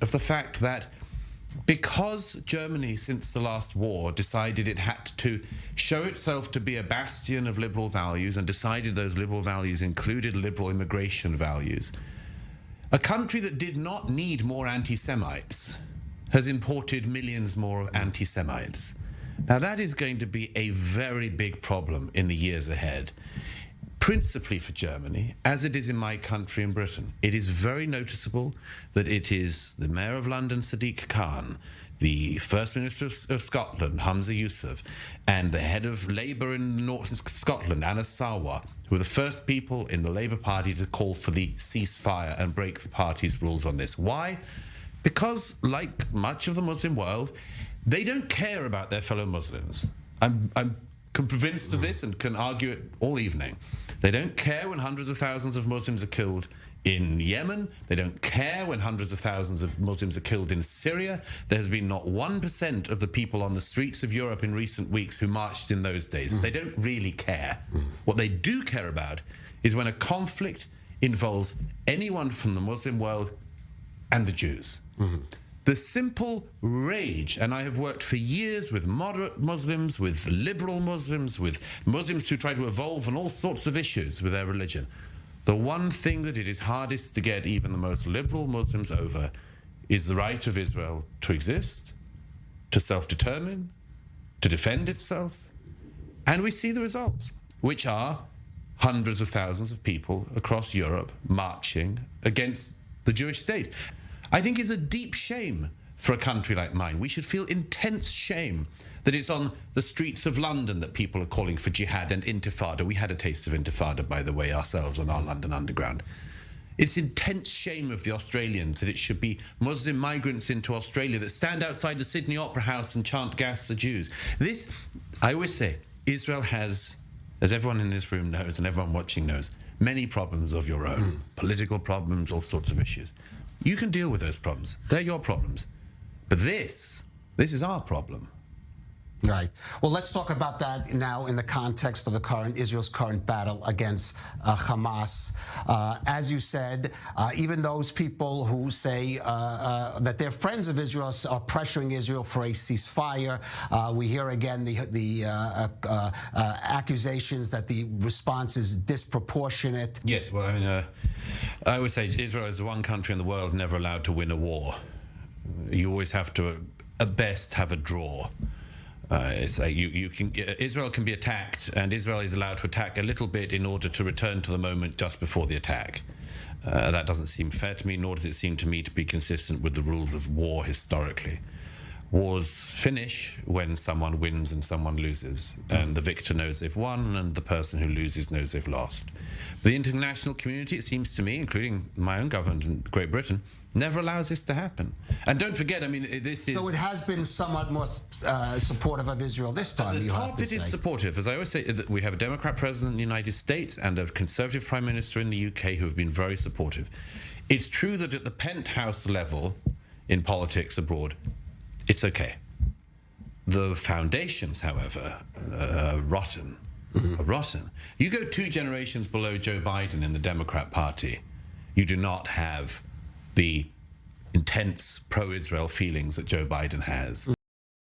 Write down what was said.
of the fact that because Germany, since the last war, decided it had to show itself to be a bastion of liberal values and decided those liberal values included liberal immigration values, a country that did not need more anti-Semites has imported millions more anti-Semites. Now that is going to be a very big problem in the years ahead, principally for Germany, as it is in my country in Britain. It is very noticeable that it is the Mayor of London, Sadiq Khan, the First Minister of Scotland, Humza Yousaf, and the head of Labour in North Scotland, Anna Sarwar, who were the first people in the Labour Party to call for the ceasefire and break the party's rules on this. Why? Because, like much of the Muslim world, they don't care about their fellow Muslims. I'm convinced of this and can argue it all evening. They don't care when hundreds of thousands of Muslims are killed in Yemen. They don't care when hundreds of thousands of Muslims are killed in Syria. There has been not 1% of the people on the streets of Europe in recent weeks who marched in those days. They don't really care. What they do care about is when a conflict involves anyone from the Muslim world and the Jews. The simple rage, and I have worked for years with moderate Muslims, with liberal Muslims, with Muslims who try to evolve on all sorts of issues with their religion. The one thing that it is hardest to get even the most liberal Muslims over is the right of Israel to exist, to self-determine, to defend itself. And we see the results, which are hundreds of thousands of people across Europe marching against the Jewish state. I think it's a deep shame for a country like mine. We should feel intense shame that it's on the streets of London that people are calling for jihad and intifada. We had a taste of intifada, by the way, ourselves on our London Underground. It's intense shame of the Australians that it should be Muslim migrants into Australia that stand outside the Sydney Opera House and chant "Gas the Jews." This, I always say, Israel has, as everyone in this room knows and everyone watching knows, many problems of your own, political problems, all sorts of issues. You can deal with those problems. They're your problems. But this is our problem. Right. Well, let's talk about that now in the context of Israel's current battle against Hamas. As you said, even those people who say that they're friends of Israel are pressuring Israel for a ceasefire. We hear again the accusations that the response is disproportionate. Yes, well, I mean, I would say Israel is the one country in the world never allowed to win a war. You always have to, at best, have a draw. It's like Israel can be attacked, and Israel is allowed to attack a little bit in order to return to the moment just before the attack. That doesn't seem fair to me, nor does it seem to me to be consistent with the rules of war historically. Wars finish when someone wins and someone loses, and the victor knows they've won, and the person who loses knows they've lost. The international community, it seems to me, including my own government in Great Britain, never allows this to happen. And don't forget, I mean, this is... So it has been somewhat more supportive of Israel this time, you have to say. It is supportive. As I always say, we have a Democrat president in the United States and a Conservative Prime Minister in the UK who have been very supportive. It's true that at the penthouse level in politics abroad, it's okay. The foundations, however, are rotten. Are rotten. You go 2 generations below Joe Biden in the Democrat Party, you do not have the intense pro-Israel feelings that Joe Biden has.